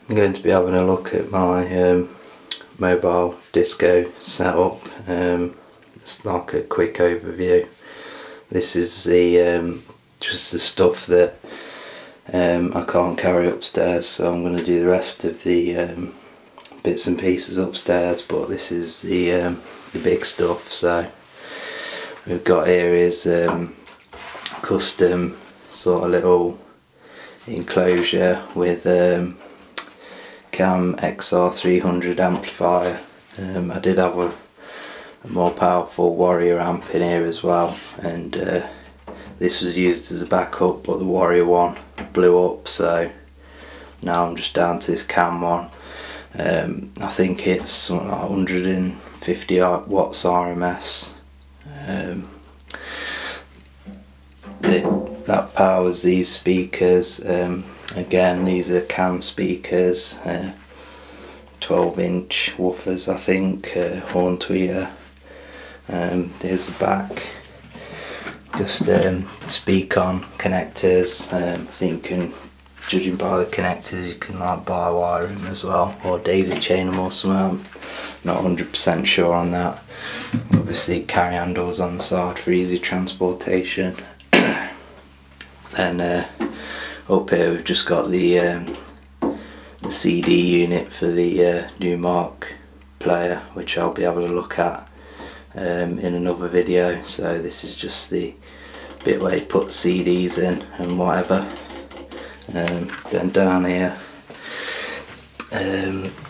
I'm going to be having a look at my mobile disco setup. It's like a quick overview. This is the just the stuff that I can't carry upstairs, so I'm going to do the rest of the bits and pieces upstairs, but this is the big stuff. So we've got here is custom sort of little enclosure with Cam XR300 amplifier. I did have a more powerful Warrior amp in here as well, and this was used as a backup, but the Warrior one blew up, so now I'm just down to this Cam one. I think it's something like 150 watts RMS. That powers these speakers. Again, these are Cam speakers, 12-inch woofers, I think, horn tweeter. There's the back, just speak-on connectors. I think you can, judging by the connectors, you can like bi wire them as well, or daisy chain them or something. I'm not 100% sure on that. Obviously carry handles on the side for easy transportation. Then up here we've just got the CD unit for the Numark player, which I'll be having a look at in another video. So this is just the bit where you put CDs in and whatever. Then down here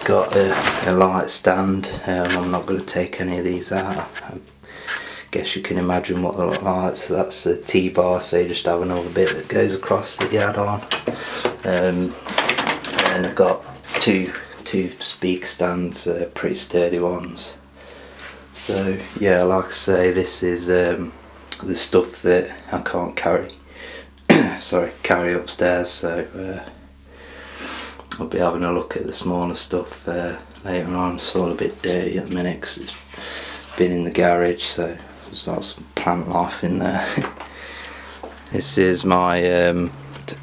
got a light stand. I'm not going to take any of these out. I guess you can imagine what they look like. So that's a T-bar, so you just have another bit that goes across that you add on. And I've got two speaker stands, pretty sturdy ones. So yeah, like I say, this is the stuff that I can't carry carry upstairs, so I'll be having a look at the smaller stuff later on. It's all a bit dirty at the minute because it's been in the garage, so there's lots of plant life in there. This is my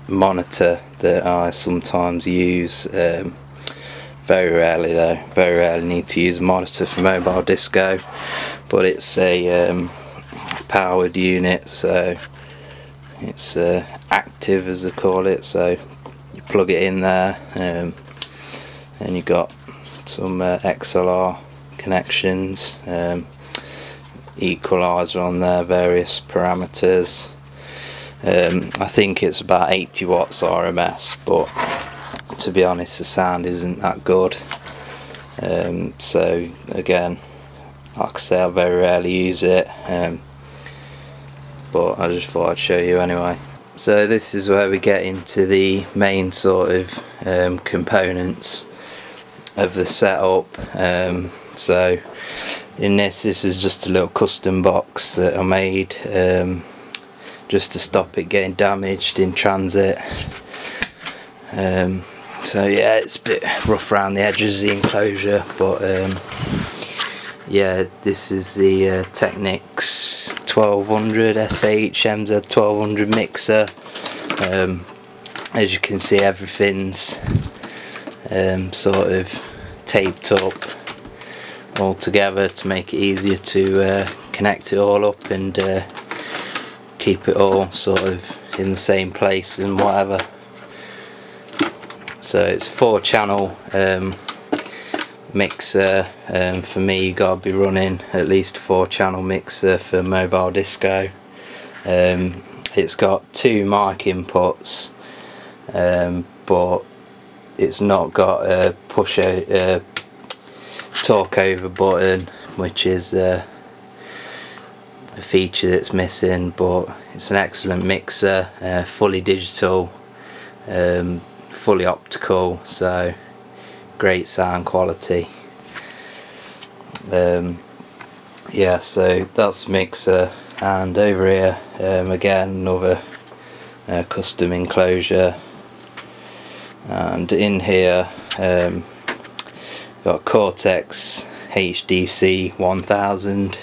monitor that I sometimes use, very rarely though, very rarely need to use a monitor for mobile disco, but it's a powered unit, so it's active as they call it. So you plug it in there, and you got some XLR connections, equalizer on there, various parameters. I think it's about 80 watts RMS, but to be honest the sound isn't that good. So again, like I say, I very rarely use it, but I just thought I'd show you anyway. So this is where we get into the main sort of components of the setup. So in this is just a little custom box that I made just to stop it getting damaged in transit. So yeah, it's a bit rough around the edges of the enclosure, but yeah, this is the Technics 1200 SH MZ 1200 mixer. As you can see, everything's sort of taped up all together to make it easier to connect it all up and keep it all sort of in the same place and whatever. So it's 4-channel mixer. For me, you gotta be running at least 4-channel mixer for mobile disco. It's got 2 mic inputs, but it's not got a push talk over button, which is a feature that's missing, but it's an excellent mixer, fully digital, fully optical, so great sound quality. Yeah, so that's the mixer, and over here again another custom enclosure, and in here got Cortex HDC 1000,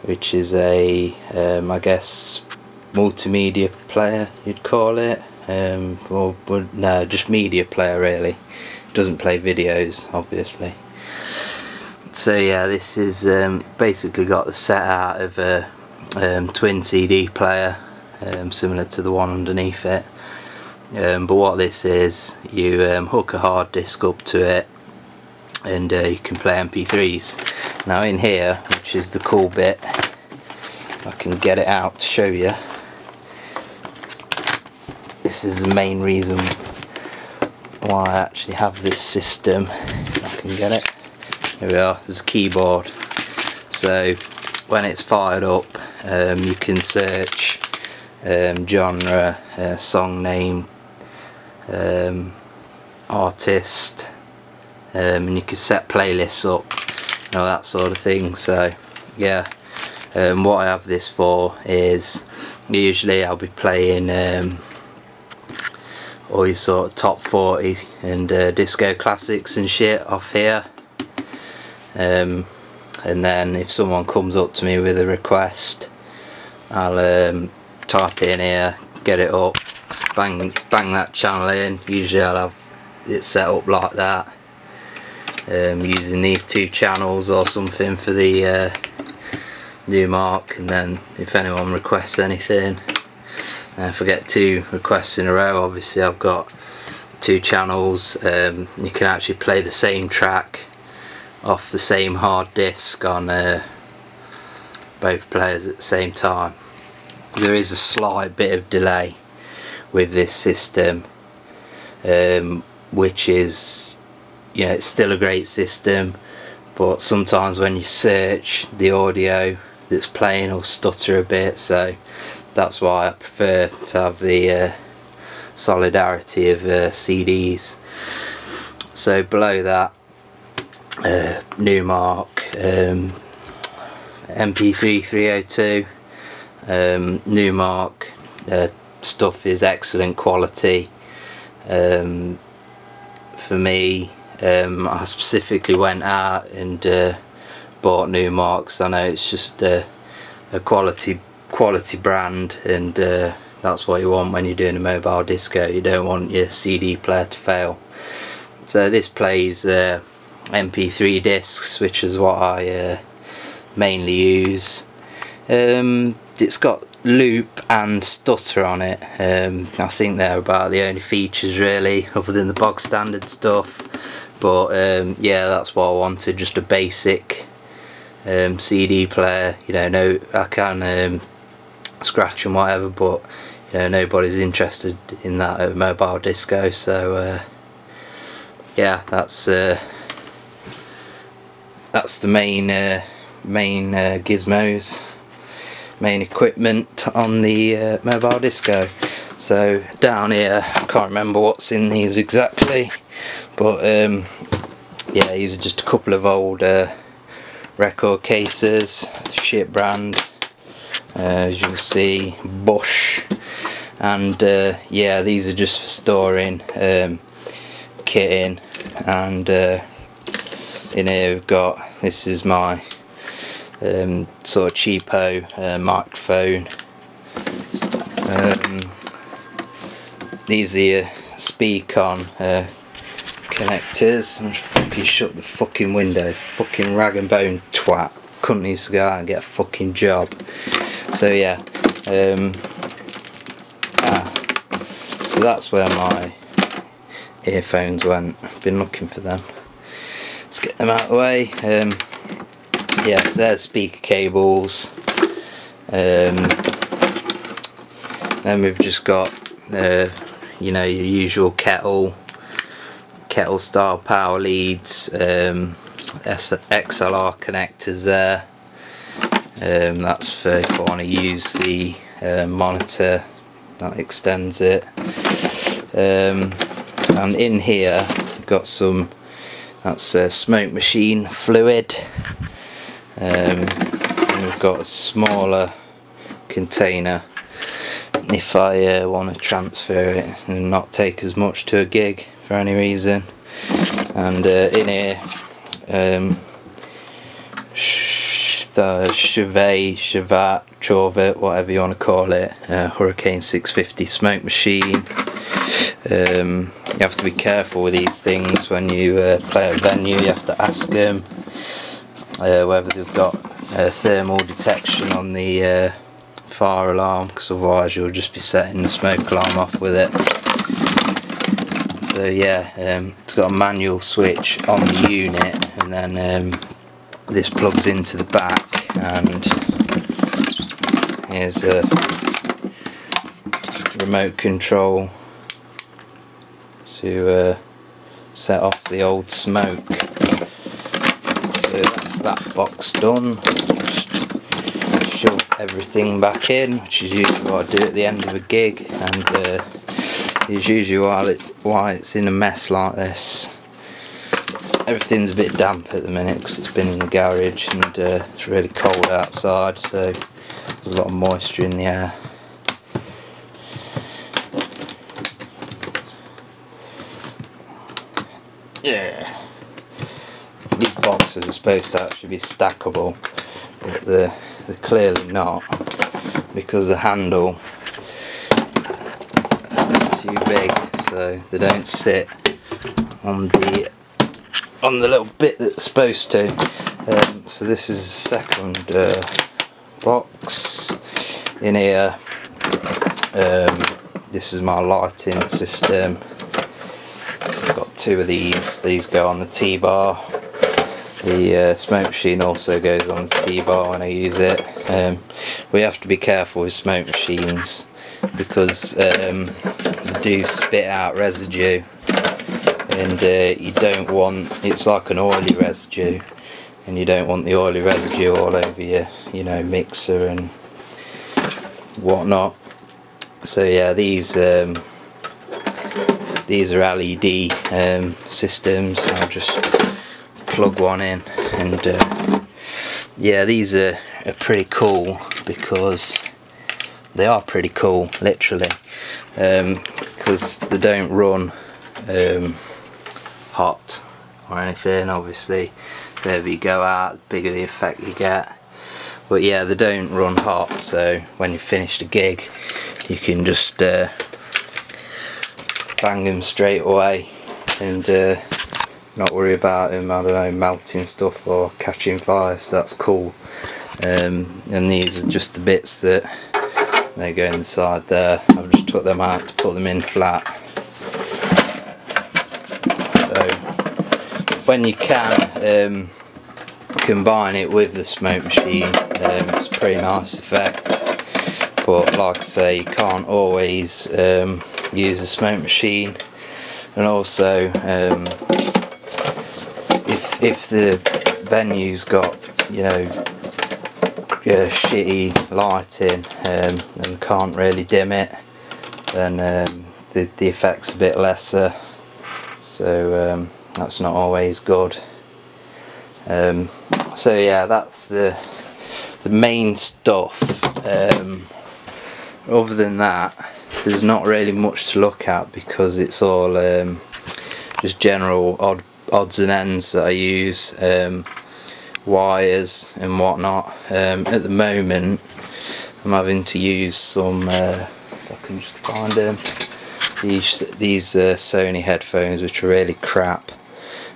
which is a I guess multimedia player you'd call it, or no, just media player really. doesn't play videos obviously. So yeah, this is basically got the set out of a twin CD player, similar to the one underneath it. But what this is, you hook a hard disk up to it, and you can play MP3s. Now in here, which is the cool bit, if I can get it out to show you, this is the main reason why I actually have this system. If I can get it. Here we are, there's a keyboard. So when it's fired up, you can search genre, song name, artist, and you can set playlists up, you know, that sort of thing. So yeah, what I have this for is, usually I'll be playing all your sort of top 40 and disco classics and shit off here, and then if someone comes up to me with a request, I'll type it in here, get it up, bang that channel in. Usually I'll have it set up like that, using these two channels or something for the Numark, and then if anyone requests anything, if I get 2 requests in a row, obviously I've got 2 channels. You can actually play the same track off the same hard disk on both players at the same time. There is a slight bit of delay with this system, which is, you know, it's still a great system, but sometimes when you search, the audio that's playing will stutter a bit, so that's why I prefer to have the solidarity of CDs. So below that, Numark MP3 302. Numark stuff is excellent quality. For me, I specifically went out and bought Numark. I know it's just a quality brand, and that's what you want when you're doing a mobile disco. You don't want your CD player to fail. So this plays MP3 discs, which is what I mainly use. It's got loop and stutter on it. I think they're about the only features really, other than the bog standard stuff. But yeah, that's what I wanted, just a basic CD player. You know, no, I can scratch and whatever, but you know, nobody's interested in that at mobile disco. So yeah, that's the main gizmos, main equipment on the mobile disco. So down here, I can't remember what's in these exactly, but yeah, these are just a couple of old record cases, shit brand, as you'll see, Bush, and yeah, these are just for storing kit in. And in here we've got, this is my sort of cheapo microphone. These are your Speakon connectors. I'm just fucking shut the fucking window, fucking rag and bone twat. Couldn't need to go out and get a fucking job. So yeah, so that's where my earphones went. I've been looking for them. Let's get them out of the way. Yeah, so there's speaker cables. Then we've just got you know, your usual kettle style power leads, XLR connectors there. That's for if I want to use the monitor that extends it. And in here we've got some, that's smoke machine fluid. And we've got a smaller container if I want to transfer it and not take as much to a gig for any reason. And in here, the Chauvet, whatever you want to call it, Hurricane 650 smoke machine. you have to be careful with these things when you play at a venue. You have to ask them whether they've got thermal detection on the fire alarm, because otherwise you'll just be setting the smoke alarm off with it. So yeah, it's got a manual switch on the unit, and then this plugs into the back, and here's a remote control to set off the old smoke. So that's that box done. Just shove everything back in, which is usually what I do at the end of a gig, and it's usually why it's in a mess like this. Everything's a bit damp at the minute because it's been in the garage, and it's really cold outside, so there's a lot of moisture in the air. Yeah, these boxes are supposed to actually be stackable, but they're clearly not, because the handle is too big, so they don't sit on the little bit that's supposed to. So this is the second box in here. This is my lighting system. I've got two of these go on the T-bar. The smoke machine also goes on the T-bar when I use it. We have to be careful with smoke machines because they do spit out residue, and you don't want, it's like an oily residue, and you don't want the oily residue all over your, mixer and whatnot. So yeah, these are LED systems. I'll just plug one in, and yeah, these are pretty cool because they are pretty cool, literally, because they don't run hot or anything. Obviously, the further you go out, the bigger the effect you get. But yeah, they don't run hot, so when you've finished a gig, you can just bang them straight away and not worry about them, I don't know, melting stuff or catching fire. So that's cool. And these are just the bits that they go inside there. I've just took them out to put them in flat. So when you can combine it with the smoke machine, it's a pretty nice effect. But like I say, you can't always use a smoke machine, and also if the venue's got shitty lighting and can't really dim it, then the effect's a bit lesser, so that's not always good. So yeah, that's the main stuff. Other than that, there's not really much to look at because it's all just general odds and ends that I use, wires and whatnot. At the moment I'm having to use some, if I can just find them, these Sony headphones, which are really crap.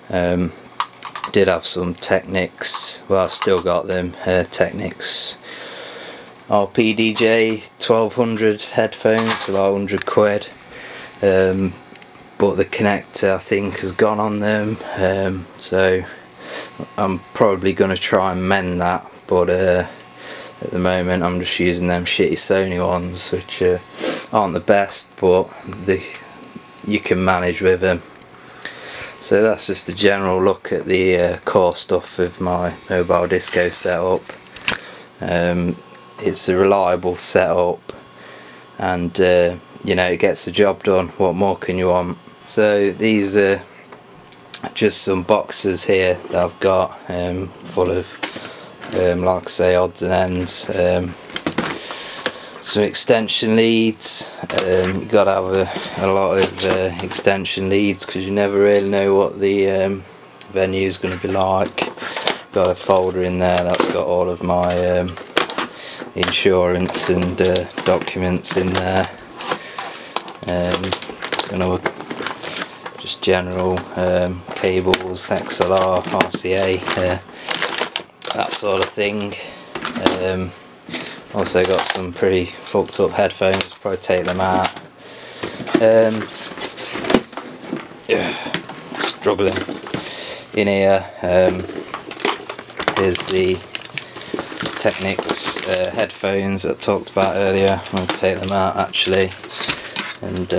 Did have some Technics, well, I've still got them, Technics RPDJ 1200 headphones, about 100 quid, but the connector I think has gone on them, so I'm probably going to try and mend that, but at the moment I'm just using them shitty Sony ones, which aren't the best, but you can manage with them. So that's just a general look at the core stuff of my mobile disco setup. It's a reliable setup, and it gets the job done. What more can you want? So these are just some boxes here that I've got, full of like I say, odds and ends, some extension leads. You've got to have a lot of extension leads because you never really know what the venue is going to be like. Got a folder in there that's got all of my insurance and documents in there. just general cables, XLR, RCA, that sort of thing. Also got some pretty fucked up headphones, probably take them out. Struggling. In here is the Technics headphones that I talked about earlier. I'm going to take them out actually and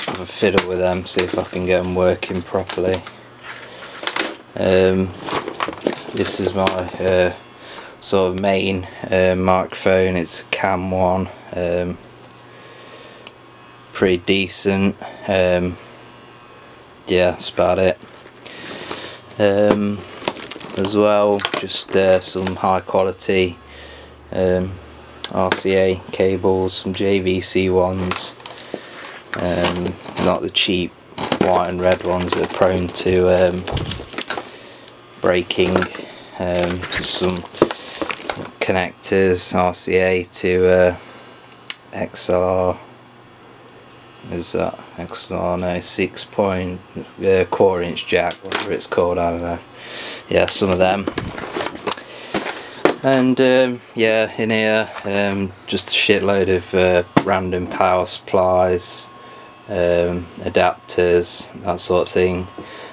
have a fiddle with them, see if I can get them working properly. This is my sort of main microphone. It's a Cam one, pretty decent. Yeah, that's about it. As well, just some high quality RCA cables, some JVC ones, not the cheap white and red ones that are prone to breaking. Just some connectors, RCA to XLR. Is that XLR? No, 6.25 inch jack, whatever it's called, I don't know. Yeah, some of them. And yeah, in here just a shitload of random power supplies, adapters, that sort of thing.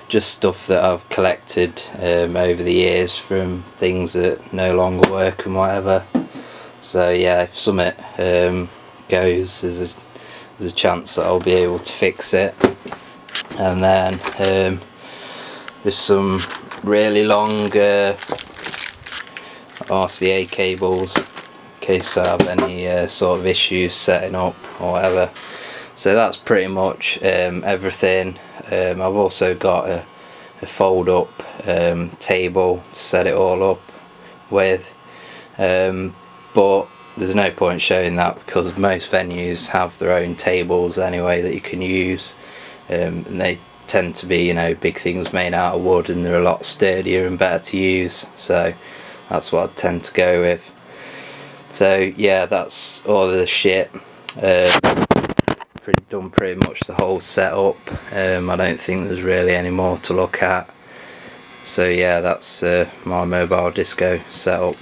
Just stuff that I've collected over the years from things that no longer work and whatever. So yeah, if something goes, there's a chance that I'll be able to fix it. And then there's some really long RCA cables in case I have any sort of issues setting up or whatever. So that's pretty much everything. I've also got a fold up table to set it all up with, but there's no point showing that because most venues have their own tables anyway that you can use, and they tend to be, you know, big things made out of wood, and they're a lot sturdier and better to use, so that's what I tend to go with. So yeah, that's all of the shit. Done pretty much the whole setup. I don't think there's really any more to look at. So yeah, that's my mobile disco setup.